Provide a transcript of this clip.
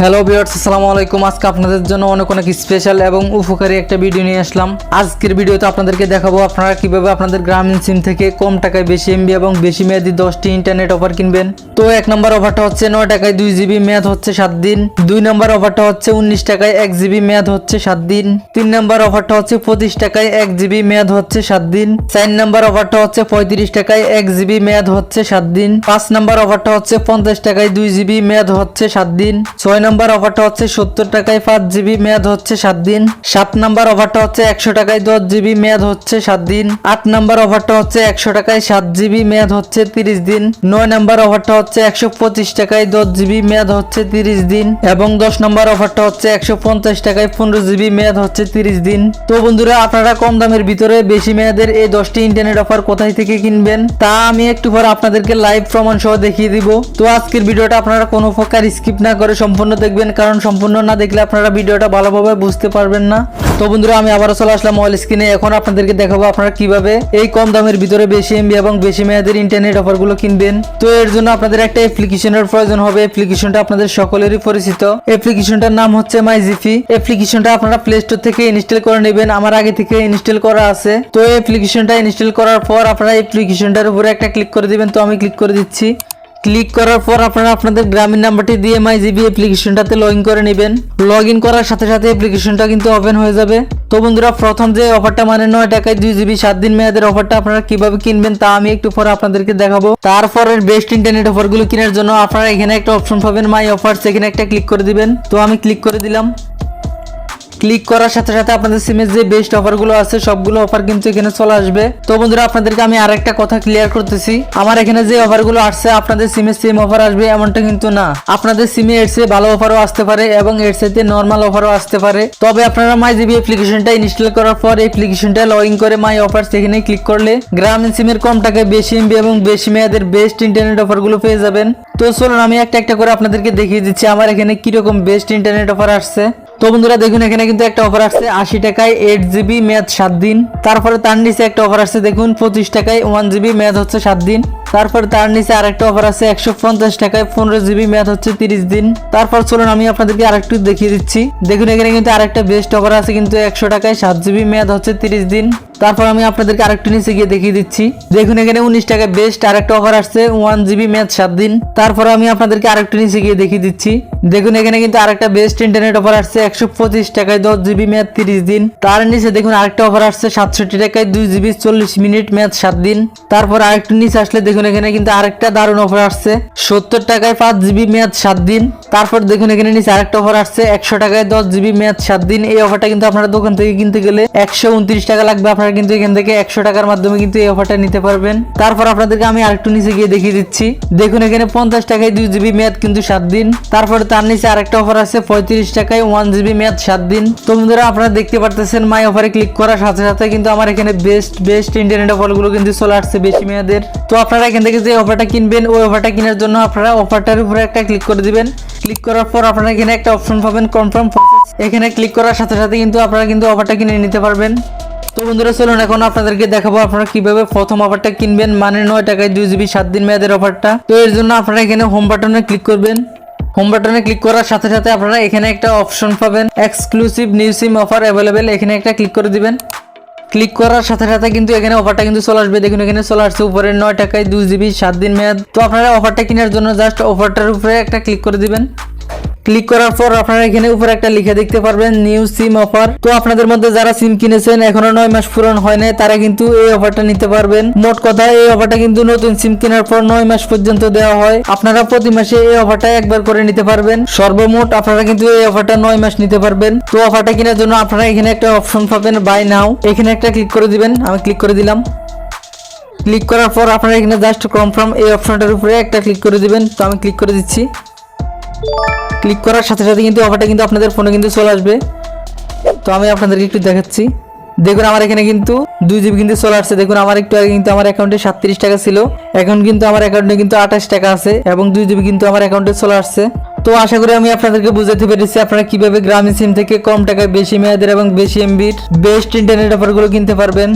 Hello viewers, আসসালামু আলাইকুম। আজকে আপনাদের জন্য অনেক স্পেশাল এবং উপকারী একটা ভিডিও নিয়ে আসলাম। আজকের ভিডিওতে আপনাদেরকে দেখাবো আপনারা কিভাবে আপনাদের গ্রামীণ সিম থেকে কম টাকায় বেশি এমবি এবং বেশি মেয়াদি 10টি ইন্টারনেট অফার কিনবেন। তো 1 নম্বর অফারটা হচ্ছে 9 টাকায় 2 জিবি, মেয়াদ হচ্ছে 7 দিন। 2 নম্বর অফারটা হচ্ছে 19 টাকায় 1 জিবি, মেয়াদ হচ্ছে 7 দিন। 3 নম্বর অফারটা হচ্ছে 25 টাকায় 1 জিবি, মেয়াদ হচ্ছে 7 দিন। 4 নম্বর অফারটা হচ্ছে 35 টাকায় 1 জিবি, মেয়াদ হচ্ছে 7 দিন। 5 নম্বর অফারটা হচ্ছে 50 টাকায় 2 জিবি, মেয়াদ হচ্ছে 7 দিন। 6 নম্বর অফারটা হচ্ছে 70 টাকায় 5 জিবি, মেয়াদ হচ্ছে 7 দিন। 7 নম্বর অফারটা হচ্ছে 100 টাকায় 10 জিবি, মেয়াদ হচ্ছে 7 দিন। 8 নম্বর অফারটা হচ্ছে 100 টাকায় 7 জিবি, মেয়াদ হচ্ছে 30 দিন। 9 নম্বর অফারটা হচ্ছে 125 টাকায় 10 জিবি, মেয়াদ হচ্ছে 30 দিন। এবং 10 নম্বর অফারটা হচ্ছে 150 টাকায় 15 জিবি, মেয়াদ হচ্ছে 30 দিন। তো বন্ধুরা, আপনারা কম দামের ভিতরে বেশি মেয়াদের এই 10টি ইন্টারনেট অফার কোথায় থেকে কিনবেন তা আমি একটু পর আপনাদেরকে লাইভ প্রমাণ সহ দেখিয়ে দিব। তো আজকের ভিডিওটা আপনারা কোনো প্রকার স্কিপ না করে সম্পূর্ণ দেখবেন, কারণ সম্পূর্ণ না দেখলে আপনারা ভিডিওটা ভালোভাবে বুঝতে পারবেন না। তো বন্ধুরা, আমি আবারও চলে আসলাম মোবাইল স্ক্রিনে। এখন আপনাদেরকে দেখাবো আপনারা কিভাবে এই কম দামের ভিতরে বেশি এমবি এবং বেশি মেয়াদের ইন্টারনেট অফারগুলো কিনবেন। তো এর জন্য আপনাদের একটা অ্যাপ্লিকেশনের প্রয়োজন হবে। অ্যাপ্লিকেশনটা আপনাদের সকলেরই পরিচিত। অ্যাপ্লিকেশনটার নাম হচ্ছে মাইজিপি। অ্যাপ্লিকেশনটা আপনারা প্লে স্টোর থেকে ইনস্টল করে নেবেন। আমার আগে থেকে ইনস্টল করা আছে। তো অ্যাপ্লিকেশনটা ইনস্টল করার পর আপনারা অ্যাপ্লিকেশনটার উপরে একটা ক্লিক করে দিবেন। তো আমি ক্লিক করে দিচ্ছি। ক্লিক করার পর আপনারা আপনাদের গ্রামীণ নাম্বারটি দিয়ে মাইজিবি অ্যাপ্লিকেশনটাতে লগ ইন করে নেবেন। লগ ইন করার সাথে সাথে অ্যাপ্লিকেশনটা কিন্তু ওপেন হয়ে যাবে। তো বন্ধুরা, প্রথম যে অফারটা মানে 9 টাকায় 2 জিবি 7 দিন মেয়াদের অফারটা আপনারা কিভাবে কিনবেন তা আমি একটু পরে আপনাদেরকে দেখাবো। তারপরের বেস্ট ইন্টারনেট অফারগুলো কেনার জন্য আপনারা এখানে একটা অপশন পাবেন, মাই অফারস। এখানে একটা ক্লিক করে দিবেন। তো আমি ক্লিক করে দিলাম। ক্লিক করার সাথে সাথে আপনাদের সিমের যে বেস্ট অফারগুলো আছে সবগুলো অফার কিন্তু এখানে চলে আসবে। তো বন্ধুরা, আপনাদেরকে আমি আরেকটা কথা ক্লিয়ার করতেছি, আমার এখানে যে অফারগুলো আসছে আপনাদের সিমে সেম অফার আসবে এমনটা কিন্তু না। আপনাদের সিমে এর চেয়ে ভালো অফারও আসতে পারে এবং এর সাথে নর্মাল অফারও আসতে পারে। তবে আপনারা মাইজিবি অ্যাপ্লিকেশনটা ইনস্টল করার পর অ্যাপ্লিকেশনটা লগ ইন করে মাই অফারস এখানে ক্লিক করলে গ্রামীণ সিমের কম টাকায় বেশি এমবি এবং বেশি মেয়াদের বেস্ট ইন্টারনেট অফারগুলো পেয়ে যাবেন। তো চলুন আমি একটা একটা করে আপনাদেরকে দেখিয়ে দিচ্ছি আমার এখানে কিরকম বেস্ট ইন্টারনেট অফার আসছে। তো বন্ধুরা দেখুন, এখানে কিন্তু একটা অফার আসছে 80 টাকায় 8 জিবি, মেয়াদ 7 দিন। তারপরে তার নিচে একটা অফার আসছে দেখুন 25 টাকায় 1 জিবি, মেয়াদ হচ্ছে 7 দিন। তারপরে তার নিচে আরেকটা অফার আছে 150 টাকায় 15 জিবি, মেয়াদ হচ্ছে 30 দিন। তারপর চলুন আমি আপনাদেরকে আরেকটু দেখিয়ে দিচ্ছি। দেখুন এখানে কিন্তু আরেকটা বেস্ট অফার আছে কিন্তু 100 টাকায় 7 জিবি, মেয়াদ হচ্ছে 30 দিন। তারপর আমি আপনাদেরকে আরেকটু নিচে গিয়ে দেখিয়ে দিচ্ছি। দেখুন এখানে 19 টাকায় বেস্ট আরেকটা অফার আসছে 1 জিবি, মেয়াদ 7 দিন। তারপর আমি আপনাদেরকে আরেকটু নিচে গিয়ে দেখিয়ে দিচ্ছি। দেখুন এখানে কিন্তু আরেকটা বেস্ট ইন্টারনেট অফার আসছে 125 টাকায় 10 জিবি, মেয়াদ 30 দিন। তার নিচে দেখুন আরেকটা অফার আসছে 67 টাকায় 2 জিবি 40 মিনিট, মেয়াদ 7 দিন। তারপর আরেকটু নিচে আসলে দেখুন এখানে কিন্তু আরেকটা দারুণ অফার আসছে 70 টাকায় 5 জিবি, মেয়াদ 7 দিন। তারপর দেখুন এখানে নিচে আরেকটা অফার আসছে 100 টাকায় 10 জিবি, মেয়াদ 7 দিন। এই অফারটা কিন্তু আপনারা দোকান থেকে কিনতে গেলে 129 টাকা লাগবে। আপনারা কিন্তু এখান থেকে 100 টাকার মাধ্যমে কিন্তু এই অফারটা নিতে পারবেন। তারপর আপনাদেরকে আমি আরেকটু নিচে গিয়ে দেখিয়ে দিচ্ছি। দেখুন এখানে 50 টাকায় 2 জিবি, মেয়াদ কিন্তু 7 দিন। তারপরে তার নিচে আরেকটা অফার আছে 35 টাকায় 1 জিবি, মেয়াদ 7 দিন। তো বন্ধুরা, আপনারা দেখতে পারতেছেন মাই অফারে ক্লিক করার সাথে সাথে কিন্তু আমার এখানে বেস্ট ইন্টারনেট অফারগুলো কিন্তু চলে আসছে বেশি মেয়াদের। তো আপনারা এখান থেকে যে অফারটা কিনবেন ওই অফারটা কেনার জন্য আপনারা অফারটার উপরে একটা ক্লিক করে দিবেন। ক্লিক করার পর আপনারা এখানে একটা অপশন পাবেন কনফার্ম প্রসেস। এখানে ক্লিক করার সাথে সাথে কিন্তু আপনারা কিন্তু অফারটা কিনে নিতে পারবেন। তো বন্ধুরা চলুন এখন আপনাদেরকে দেখাবো আপনারা কিভাবে প্রথম অফারটা কিনবেন, মানে 9 টাকায় 2 জিবি 7 দিন মেয়াদের অফারটা। তো এর জন্য আপনারা এখানে হোম বাটনে ক্লিক করবেন। হোম বাটনে ক্লিক করার সাথে সাথে আপনারা এখানে একটা অপশন পাবেন এক্সক্লুসিভ নিউ সিম অফার অ্যাভেলেবেল। এখানে একটা ক্লিক করে দিবেন। ক্লিক করার সাথে সাথে কিন্তু এখানে অফারটা কিন্তু চলে আসবে। দেখুন এখানে চলে আসছে উপরে 9 টাকায় 2 জিবি 7 দিন মেয়াদ। তো আপনারা অফারটা কেনার জন্য জাস্ট অফারটার উপরে একটা ক্লিক করে দিবেন। ক্লিক করার পর আপনারা এখানে উপরে একটা লিখে দেখতে পারবেন নিউ সিম অফার। তো আপনাদের মধ্যে যারা সিম কিনেছেন এখনো 9 মাস পূরণ হয় নাই তারা কিন্তু এই অফারটা নিতে পারবেন। মোট কথা এই অফারটা কিন্তু নতুন সিম কেনার পর 9 মাস পর্যন্ত দেওয়া হয়। আপনারা প্রতি মাসে এই অফারটা একবার করে নিতে পারবেন। সর্বমোট আপনারা কিন্তু এই অফারটা 9 মাস নিতে পারবেন। তো অফারটা কেনার জন্য আপনারা এখানে একটা অপশন পাবেন বাই নাও। এখানে একটা ক্লিক করে দিবেন। আমি ক্লিক করে দিলাম। ক্লিক করার পর আপনারা এখানে জাস্ট কনফার্ম এই অপশনটার উপরে একটা ক্লিক করে দিবেন। তো আমি ক্লিক করে দিচ্ছি। ক্লিক করার সাথে সাথে কিন্তু অফারটা কিন্তু আপনাদের ফোনে কিন্তু চলে আসবে। তো আমি আপনাদেরকে একটু দেখাচ্ছি। দেখুন আমার এখানে কিন্তু 2 জিবি কিন্তু চলে আসছে। দেখুন আমার একটু আগে কিন্তু আমার অ্যাকাউন্টে 37 টাকা ছিল, এখন কিন্তু আমার অ্যাকাউন্টে কিন্তু 28 টাকা আছে এবং 2 জিবি কিন্তু আমার অ্যাকাউন্টে চলে আসছে। তো আশা করি আমি আপনাদেরকে বুঝাতে পেরেছি আপনারা কিভাবে গ্রামীণ সিম থেকে কম টাকায় বেশি মেয়াদের এবং বেশি এমবির বেস্ট ইন্টারনেট অফারগুলো কিনতে পারবেন।